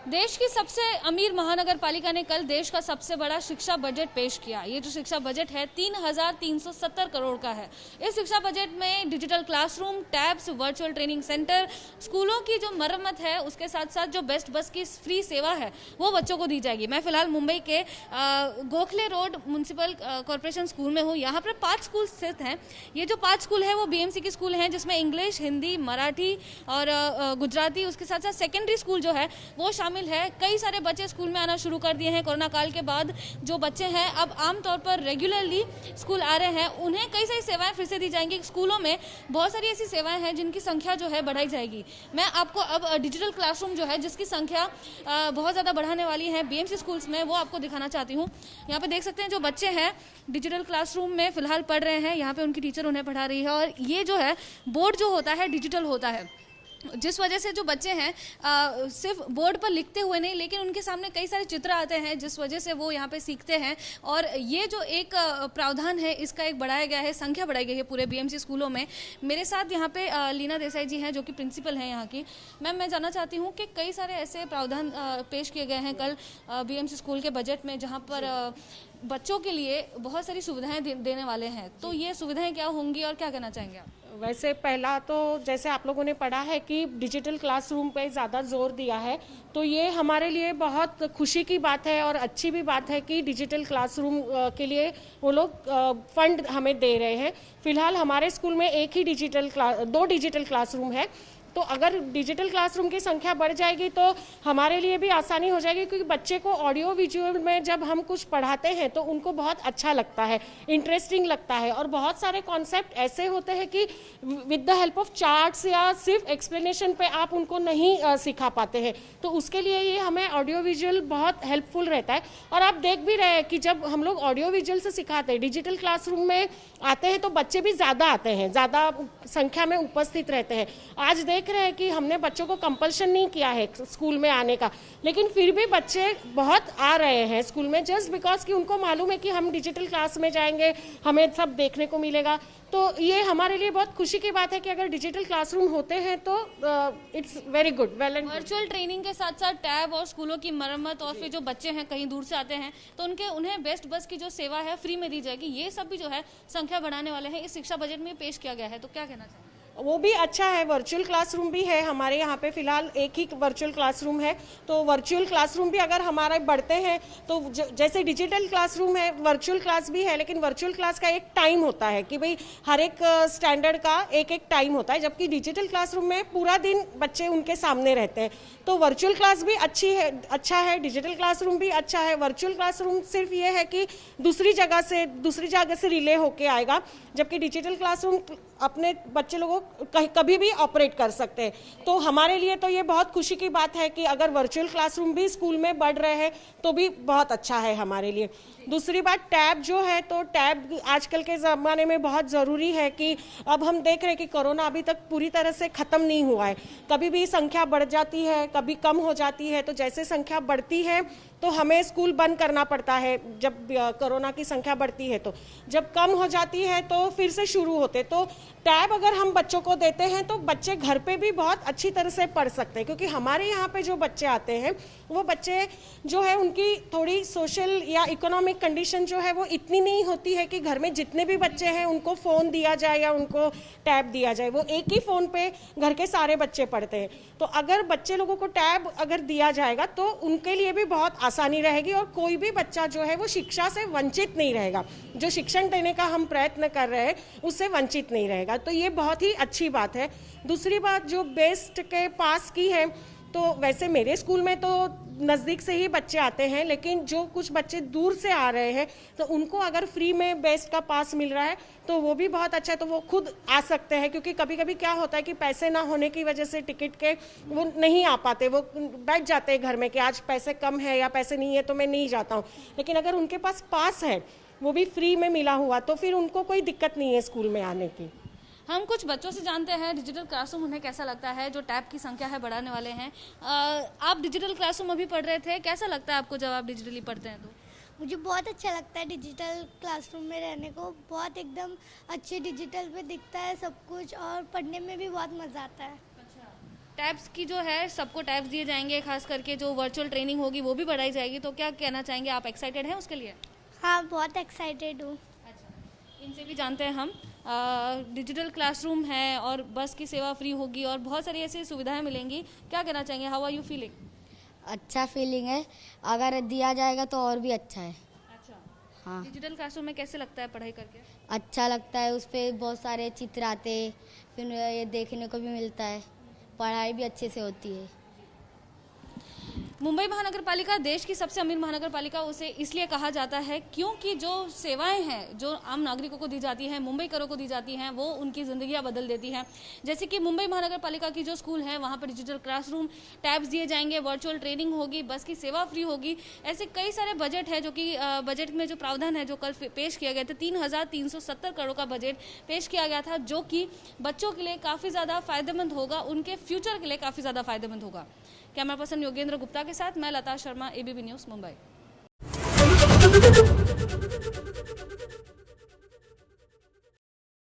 देश की सबसे अमीर महानगर पालिका ने कल देश का सबसे बड़ा शिक्षा बजट पेश किया। ये जो शिक्षा बजट है 3,370 करोड़ का है। इस शिक्षा बजट में digital classroom, tabs, virtual training centre, स्कूलों की जो मरम्मत है, उसके साथ साथ जो बेस्ट बस की फ्री सेवा है वो बच्चों को दी जाएगी। मैं फिलहाल मुंबई के Gokhale road municipal corporation school में हूँ। यहाँ पर 5 स्कूल स्थित हैं। ये जो 5 स्कूल है वो बीएमसी के स्कूल हैं, जिसमें इंग्लिश, हिंदी, मराठी और गुजराती, उसके साथ साथ सेकेंडरी स्कूल जो है वो शामिल है। कई सारे बच्चे स्कूल में आना शुरू कर दिए हैं। कोरोना काल के बाद जो बच्चे हैं अब आमतौर पर रेगुलरली स्कूल आ रहे हैं, उन्हें कई सारी सेवाएं फिर से दी जाएंगी। स्कूलों में बहुत सारी ऐसी सेवाएं हैं जिनकी संख्या जो है बढ़ाई जाएगी। मैं आपको अब डिजिटल क्लासरूम जो है जिसकी संख्या बहुत ज़्यादा बढ़ाने वाली है बीएमसी स्कूल्स में, वो आपको दिखाना चाहती हूँ। यहाँ पे देख सकते हैं जो बच्चे हैं डिजिटल क्लासरूम में फिलहाल पढ़ रहे हैं। यहाँ पे उनकी टीचर उन्हें पढ़ा रही है और ये जो है बोर्ड जो होता है डिजिटल होता है, जिस वजह से जो बच्चे हैं सिर्फ बोर्ड पर लिखते हुए नहीं, लेकिन उनके सामने कई सारे चित्र आते हैं, जिस वजह से वो यहाँ पे सीखते हैं। और ये जो एक प्रावधान है इसका एक बढ़ाया गया है, संख्या बढ़ाई गई है पूरे बीएमसी स्कूलों में। मेरे साथ यहाँ पे लीना देसाई जी हैं जो कि प्रिंसिपल हैं यहाँ की। मैम, मैं जानना चाहती हूँ कि कई सारे ऐसे प्रावधान पेश किए गए हैं कल बीएमसी स्कूल के बजट में, जहाँ पर बच्चों के लिए बहुत सारी सुविधाएं देने वाले हैं। तो ये सुविधाएं क्या होंगी और क्या कहना चाहेंगे आप? वैसे पहला तो जैसे आप लोगों ने पढ़ा है कि डिजिटल क्लासरूम पे ज़्यादा जोर दिया है, तो ये हमारे लिए बहुत खुशी की बात है और अच्छी भी बात है कि डिजिटल क्लासरूम के लिए वो लोग फंड हमें दे रहे हैं। फिलहाल हमारे स्कूल में दो डिजिटल क्लासरूम है, तो अगर डिजिटल क्लासरूम की संख्या बढ़ जाएगी तो हमारे लिए भी आसानी हो जाएगी, क्योंकि बच्चे को ऑडियो विजुअल में जब हम कुछ पढ़ाते हैं तो उनको बहुत अच्छा लगता है, इंटरेस्टिंग लगता है। और बहुत सारे कॉन्सेप्ट ऐसे होते हैं कि with the help of charts या सिर्फ एक्सप्लेनेशन पे आप उनको नहीं सिखा पाते हैं, तो उसके लिए ये हमें ऑडियो विजुअल बहुत हेल्पफुल रहता है। और आप देख भी रहे हैं कि जब हम लोग ऑडियो विजुअल से सिखाते हैं, डिजिटल क्लासरूम में आते हैं तो बच्चे भी ज़्यादा आते हैं, ज़्यादा संख्या में उपस्थित रहते हैं। आज देख रहे हैं कि हमने बच्चों को कंपल्शन नहीं किया है स्कूल में आने का, लेकिन फिर भी बच्चे बहुत आ रहे हैं स्कूल में, जस्ट बिकॉज कि उनको मालूम है कि हम डिजिटल क्लास में जाएंगे, हमें सब देखने को मिलेगा। तो ये हमारे लिए बहुत खुशी की बात है कि अगर डिजिटल क्लासरूम होते हैं तो it's very good, well and virtual training के साथ साथ टैब और स्कूलों की मरम्मत, और फिर जो बच्चे हैं कहीं दूर से आते हैं तो उन्हें बेस्ट बस की जो सेवा है फ्री में दी जाएगी। ये सब भी जो है संख्या बढ़ाने वाले हैं, इस शिक्षा बजट में पेश किया गया है। तो क्या कहना चाहिए? वो भी अच्छा है। वर्चुअल क्लासरूम भी है हमारे यहाँ पे, फिलहाल एक ही वर्चुअल क्लासरूम है, तो वर्चुअल क्लासरूम भी अगर हमारे बढ़ते हैं तो जैसे डिजिटल क्लासरूम है, वर्चुअल क्लास भी है, लेकिन वर्चुअल क्लास का एक टाइम होता है कि भाई हर एक स्टैंडर्ड का एक एक टाइम होता है, जबकि डिजिटल क्लासरूम में पूरा दिन बच्चे उनके सामने रहते हैं। तो वर्चुअल क्लास भी अच्छा है, डिजिटल क्लासरूम भी अच्छा है। वर्चुअल क्लासरूम सिर्फ ये है कि दूसरी जगह से रिले होके आएगा, जबकि डिजिटल क्लासरूम अपने बच्चे लोगों कभी भी ऑपरेट कर सकते हैं। तो हमारे लिए तो ये बहुत खुशी की बात है कि अगर वर्चुअल क्लासरूम भी स्कूल में बढ़ रहे हैं तो भी बहुत अच्छा है हमारे लिए। दूसरी बात, टैब जो है, तो टैब आजकल के ज़माने में बहुत ज़रूरी है कि अब हम देख रहे हैं कि कोरोना अभी तक पूरी तरह से ख़त्म नहीं हुआ है, कभी भी संख्या बढ़ जाती है, कभी कम हो जाती है। तो जैसे संख्या बढ़ती है तो हमें स्कूल बंद करना पड़ता है, जब कोरोना की संख्या बढ़ती है, तो जब कम हो जाती है तो फिर से शुरू होते। तो टैब अगर हम बच्चों को देते हैं तो बच्चे घर पे भी बहुत अच्छी तरह से पढ़ सकते हैं, क्योंकि हमारे यहाँ पे जो बच्चे आते हैं वो बच्चे जो है उनकी थोड़ी सोशल या इकोनॉमिक कंडीशन जो है वो इतनी नहीं होती है कि घर में जितने भी बच्चे हैं उनको फ़ोन दिया जाए या उनको टैब दिया जाए। वो एक ही फ़ोन पे घर के सारे बच्चे पढ़ते हैं। तो अगर बच्चे लोगों को टैब अगर दिया जाएगा तो उनके लिए भी बहुत आसानी रहेगी और कोई भी बच्चा जो है वो शिक्षा से वंचित नहीं रहेगा। जो शिक्षण देने का हम प्रयत्न कर रहे हैं उससे वंचित नहीं रहेगा, तो ये बहुत ही अच्छी बात है। दूसरी बात जो बेस्ट के पास की है, तो वैसे मेरे स्कूल में तो नज़दीक से ही बच्चे आते हैं, लेकिन जो कुछ बच्चे दूर से आ रहे हैं तो उनको अगर फ्री में बेस्ट का पास मिल रहा है तो वो भी बहुत अच्छा है, तो वो खुद आ सकते हैं। क्योंकि कभी कभी क्या होता है कि पैसे ना होने की वजह से टिकट के वो नहीं आ पाते, वो बैठ जाते हैं घर में कि आज पैसे कम है या पैसे नहीं है तो मैं नहीं जाता हूँ। लेकिन अगर उनके पास पास है, वो भी फ्री में मिला हुआ, तो फिर उनको कोई दिक्कत नहीं है स्कूल में आने की। हम कुछ बच्चों से जानते हैं डिजिटल क्लासरूम उन्हें कैसा लगता है, जो टैब की संख्या है बढ़ाने वाले हैं। आप डिजिटल क्लासरूम अभी पढ़ रहे थे, कैसा लगता है आपको जब आप डिजिटली पढ़ते हैं? तो मुझे बहुत अच्छा लगता है डिजिटल क्लासरूम में रहने को, बहुत एकदम अच्छे डिजिटल पे दिखता है सब कुछ और पढ़ने में भी बहुत मज़ा आता है। अच्छा, टैब्स की जो है सबको टैब्स दिए जाएंगे, खास करके जो वर्चुअल ट्रेनिंग होगी वो भी बढ़ाई जाएगी, तो क्या कहना चाहेंगे आप, एक्साइटेड हैं उसके लिए? हाँ, बहुत एक्साइटेड हूँ। अच्छा, इनसे भी जानते हैं हम। डिजिटल क्लासरूम है और बस की सेवा फ्री होगी और बहुत सारी ऐसी सुविधाएं मिलेंगी, क्या कहना चाहेंगे? How are you feeling? अच्छा फीलिंग है, अगर दिया जाएगा तो और भी अच्छा है। अच्छा, हाँ, डिजिटल क्लासरूम में कैसे लगता है पढ़ाई करके? अच्छा लगता है, उस पर बहुत सारे चित्र आते हैं, फिर ये देखने को भी मिलता है, पढ़ाई भी अच्छे से होती है। मुंबई महानगर पालिका देश की सबसे अमीर महानगर पालिका उसे इसलिए कहा जाता है क्योंकि जो सेवाएं हैं जो आम नागरिकों को दी जाती हैं, मुंबई करों को दी जाती हैं, वो उनकी ज़िंदगियां बदल देती हैं। जैसे कि मुंबई महानगर पालिका की जो स्कूल है वहां पर डिजिटल क्लासरूम, टैब्स दिए जाएंगे, वर्चुअल ट्रेनिंग होगी, बस की सेवा फ्री होगी। ऐसे कई सारे बजट है जो कि बजट में जो प्रावधान है जो कल पेश किया गया था, 3,370 करोड़ का बजट पेश किया गया था, जो कि बच्चों के लिए काफ़ी ज़्यादा फायदेमंद होगा, उनके फ्यूचर के लिए काफ़ी ज़्यादा फायदेमंद होगा। कैमरा पर्सन योगेंद्र गुप्ता के साथ मैं लता शर्मा, ABP न्यूज़ मुंबई।